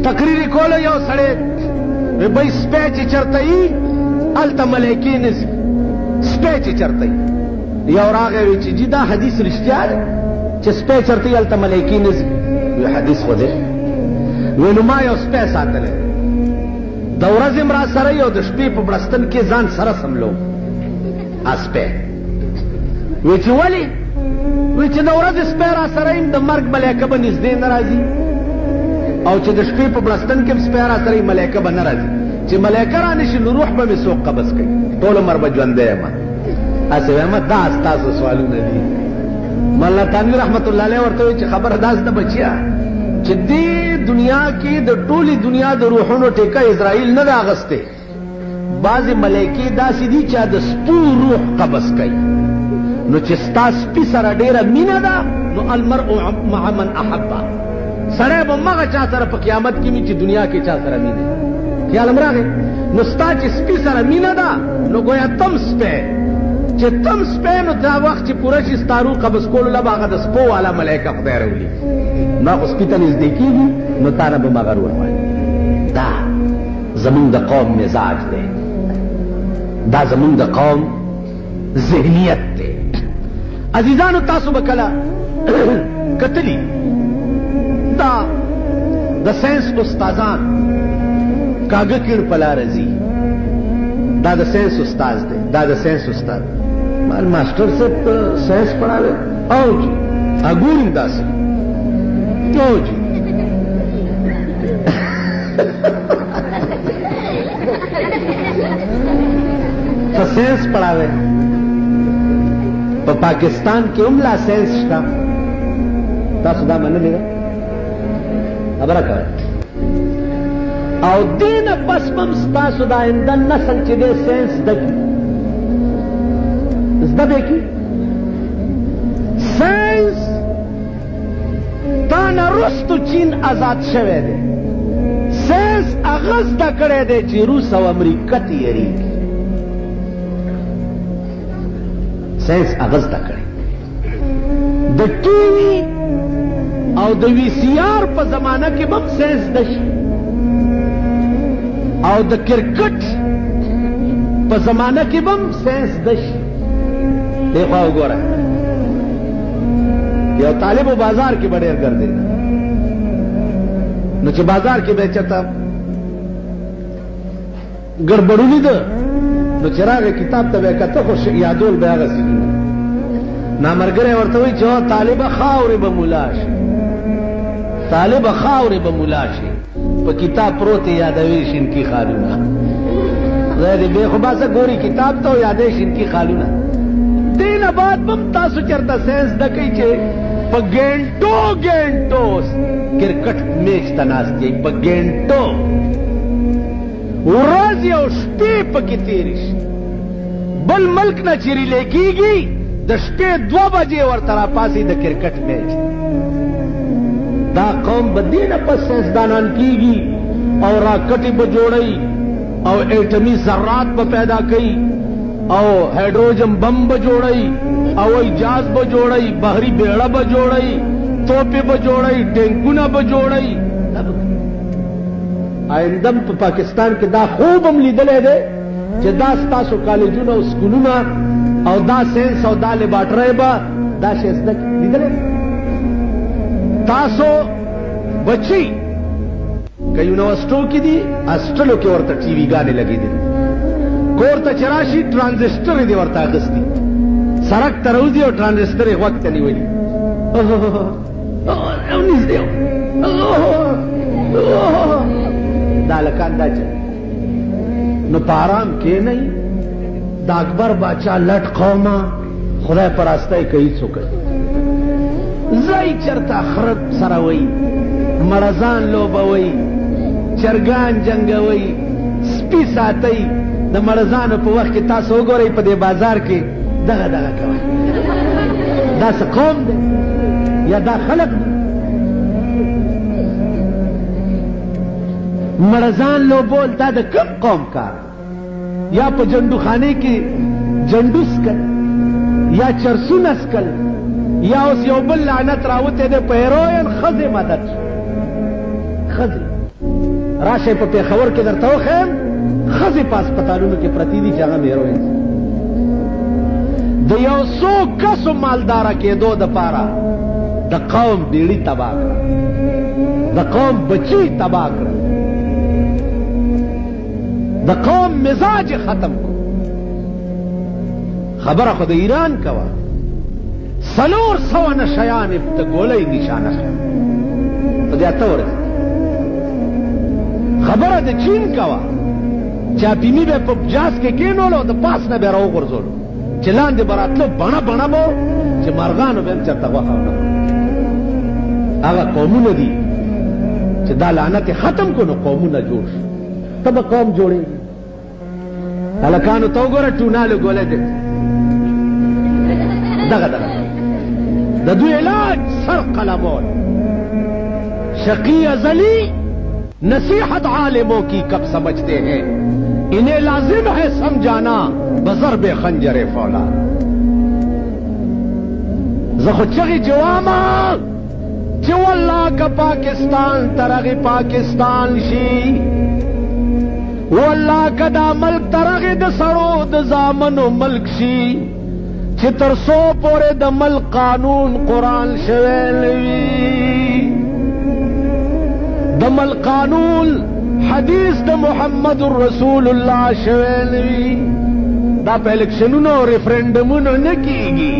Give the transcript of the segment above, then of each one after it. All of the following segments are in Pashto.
تقریر کوله یو سړی بای سپی چې چرته یي هلته ملایکې نه ځي سپی چې چرته یي یو راغی وی چې جی دا حدیث رښتیا دی چې سپی چرته یي هلته ملایکې نه ځي وی حدیث خو دی وی نو ما یو سپی ساتلی د ورځې م را سره یو د شپې په بړستن کې ځان سره سملو سپی وی چې ولې وی چې د ورځې سپی را سره یم د مرګ ملایکه به نږدې نه راځي او چې د شپې په بړستن کې م سپی را سره یم ملایکه به نه راځي چې ملایکه را نشي نو روح به مې څوک قبض کوي ټول عمر به ژوندی یم هسې وایم دا ستاسو سوالونه دي مولانا تانوي رحمت الله علیه ورته وایي چې خبره داسې ده بچیا چې دې دنیا کې د ټولې دنیا د روحونو ټیکه اسرائیل نه ده اغستې بعضې ملایکې داسې دي چې د سپو روح قبض کوي نو چې ستا سپي سره ډېره مینه ده نو المرء مع من احبه سړی به مغه چا سره په قیامت کې وي چې دنیا کې چا سره مینه خیال هم راغی نو ستا چې سپي سره مینه ده نو ګویا تم سپی چې تم سپی نو دا وخت چې پوره شي ستا روح قبض کولو له به هغه د سپو والا ملایکه خدای راولي نو خو سپي ته نږدې کېږي نو تا نه به مغه روح وایي دا زمونږ د قوم مزاج دی دا زمونږ د قوم ذهنیت دی عزیزانو تاسو به کله کتلی دا د ساینس استادان کاغه کیړ په لاره ځي دا د ساینس استاد دی دا د ساینس استاد مال ماسټر صاحب ساینس پڑھاوے او جی اګورم داسې او جی تو ساینس پڑھاوے په پاکستان کې هم لا ساینس شته تاسو دا منلې ده خبره کوئ او دین پس بم ستاسو دا آینده نسل چې دی ساینس زده کړي زده به کړي ساینس تا نه رستو چین آزاد شوی دی ساینس هغه زده کړی دی چې روس او امریکا ته یېرېږي ساینس هغه زده کړی د ټي وي او د وي سي آر په زمانه کې به هم ساینس زده شي او د کرکټ په زمانه کې به هم ساینس زده شي دې خوا وګوره یو طالب و بازار کې به ډېر ګرځېده نو چې بازار کې به یې چېرته ګړبړ ولیده نو چې راغی کتاب ته به یې کته خو یادول به یې هغه څیزونه نامرګری ورته وایي چې طالبه خاورې به ملا شي طالبه خاورې به ملا شي په کتاب پروت یادوي شینکي خالونه خدای دې بې خو باسه ګوري کتاب ته یادوي شینکي خالونه دې نه بعد به هم تاسو چېرته ساینس زده کوئ چې په ګینټو ګینټو کرکټ میچ ته ناست یئ په ګینټو ورځې او شپې پکې تېرې شي بل ملک نه چې ریلې کېږي د شپې 2 بجې ورته راپاسي د کرکټ میچ دا قوم به دې نه پس ساینسدانان کېږي او راکټې به جوړوي او ایټمي ذرات به پیدا کوي او هایډروجن بم به جوړوي او جهاز به جوړوي بحري بیړه به جوړوي توپې به جوړوي ټینکونه به جوړوي آئندم په پاکستان کې دا خوب هم لیدلی دی چې دا ستاسو کالجونه او سکولونه او دا ساینس او دا لیبارټرۍ به دا شی زده لیدلی تاسو بچی که یونیورسټو کې دي هاسټلو کې ورته ټي وي ګانې لګېدلي کور ته چې راشي ټرانزسټر یې دې ورته اخیستي سړک ته راوځي او ټرانزسټر یې غوږ ته نیولي او نږدې دا هلکان دا چل نو په ارام کښېنئ د اکبر باچا لټ قومه خدای په راستی که هېڅ وکړي ځئ چېرته خره سروئ مړزان لوبوئ چرګان جنګوئ سپي ساتئ د مړزانو په وخت کې تاسو وګورئ په دې بازار کې دغه کوئ دا څه قوم دی یا دا خلق دی مړزان لوبول دا د کوم قوم کار یا په جنډوخانې کې جنډو سکل یا چرسونه سکل یا اوس یو بل لعنت راوتی دی په هیروین ښځې مدد ښځې راشئ په پېښور کې درته وښیم ښځې په هسپتالونو کې پرتې دي چې هغه میروینس د یو څو کسو مالداره کېدو دپاره د قوم بیړي تباه کړه د قوم بچي تباه کړه د قوم مزاج ختم کړ خبره خو د ایران کوه 400 نشیان د ګولۍ نشانه شوه په دې اته ورځې خبره د چین کوه چې اپیني به په جاز کې کېنولو د پاس نه به یې راوغورځولو چې لاندې به راتلو بڼه بڼه به چې مرغانو به هم چېرته غوښه ونه هغه قومونه دي چې دا لعنت یې ختم کړو نو قومونه جوړ شو ته به قوم جوړېږي هلکانو ته وګوره ټونالو ګولۍ دی دغه د دوی علاج سر قلمون شقی ازلی نصیحت عالموں کی کب سمجھتے ہیں انہیں لازم ہے سمجھانا بضرب خنجر فولاد زخو چغی جواما چو اللہ کا پاکستان ترغی پاکستان شی واللہ کا دا ملک ترغی دا سرو دا زامن و ملک شی چې تر څو پورې د ملک قانون قرآن شوی وي د ملک قانون حدیث د محمد رسول الله شوی وي دا په الیکشنونو او ریفرنډمونو نه کېږي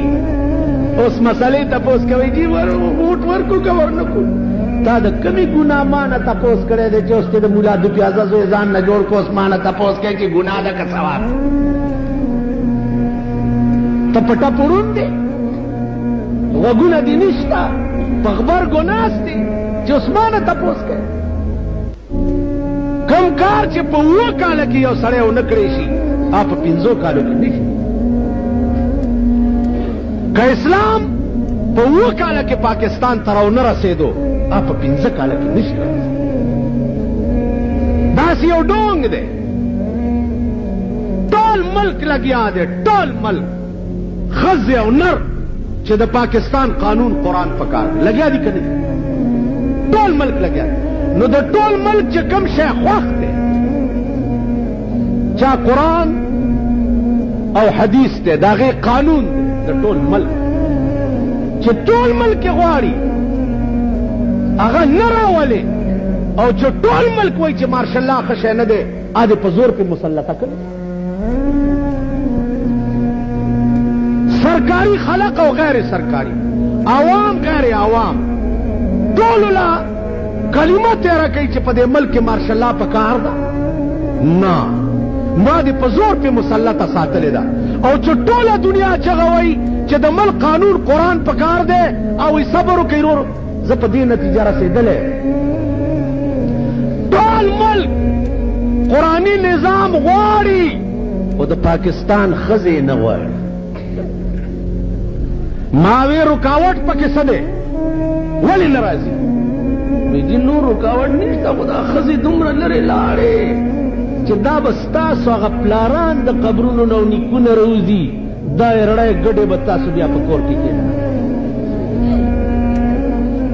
اوس مسلې تپوس کوي جی ووټ ورکړو که ورنکړو تا د کمې ګناه ما نه تپوس کړی دی چې اوس چې د ملا د پیازه زوی ځان نه جوړ کړو اوس ما نه تپوس کوي چې ګناه ده که ثواب ته په ټپ وړون دی غوږونه دې نشته په غبرګو ناست دی چې اوس ما نه تپوس کوي کم کار چې په 7 کاله کې یو سړی ونه کړی شي هغه په 5 کالو کې نه شي که اسلام په 7 کاله کې پاکستان ته راونه رسېدو هغه په 15 کاله کې نه شي داسې یو ډونګ دی ټول ملک لګیا دی ټول ملک خزه او نر چې د پاکستان قانون قرآن پکار لګیا دي که نه ټول ملک لګیا نو د ټول ملک چې کوم شی خوښ دی چا قرآن او حدیث دی د هغې قانون دی د ټول ملک چې ټول ملک یې غواړي هغه نه راولي او چې ټول ملک وایي چې مارشالله ښه شی نه دی هغه دې په زور پې مسلطه کړي سرکاری خلق او غیر سرکاری عوام غیر عوام ټولو لا کلمه تیره کوي چې په دې ملک کې مارشالله پکار ده نه ما دې په زور پې مسلطه ساتلې ده او چې ټوله دنیا چغه وایي چې د ملک قانون قرآن پکار دی او صبر وکړئ ورور زه په دې نتیجه رسېدلی ټول ملک قرآني نظام غواړي خو د پاکستان ښځې نه غواړي ماوی رکاوټ پکې څه دی ولې نه راځي وایي جي نور رکاوټ نشته خو دا ښځې دومره لرې لاړې چې دا به ستاسو هغه پلاران د قبرونو نه او نیکونه روځي دا یې رړی ګډې به تاسو بیا په کور کې کېږي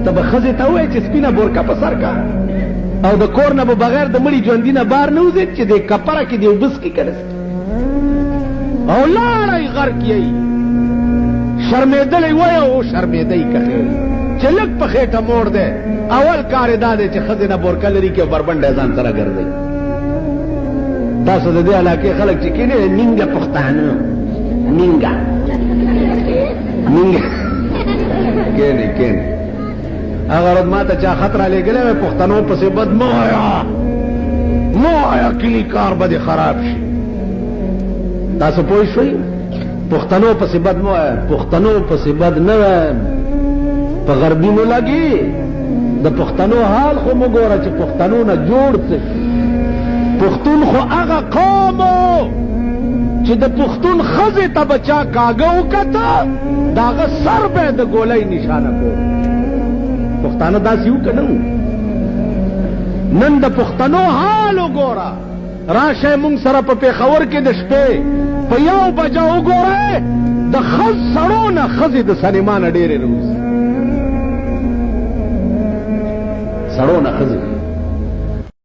ته به ښځې ته ووایې چې سپینه بورکه په سر کا او د کور نه به بغیر د مړي ژوندي نه بار نه وځې چې دې کپره کې دې اوبه څکي که نه او لاړئ غر کې شرمېدلی وی او شرمېدی کښې چې لږ په خېټه موړ دی اول کار یې دا دی چې ښځې نه بورکه لري کې او بربنډی ځان سره ګرځئ تاسو د دې علاقې خلک چې کېنې نینګه پښتانه نینګه نینګه کېنې کېنې هغه ورځ ما ته چا خط رالیږلی وی پښتنو پسې بد مه وایه مه وایه کلي کار به دې خراب شي تاسو پوه شوئ پښتنو پسې بد مه وایه پښتنو پسې بد نه وایم په غربي مو لګي د پښتنو حال خو مو ګوره چې پښتنو نه جوړ څه پښتون خو هغه قوم چې د پښتون ښځې ته به چا کاږه وکته د هغه سر به یې د ګولۍ نشانه کړو پښتانه داسې وو که نه وو نن د پښتنو حال وګوره راشئ مونږ سره په پېښور کې د شپې په 1 بجه وګورئ د سړو نه ښځې د سینما نه ډېرې راوځي سړو نه ښځې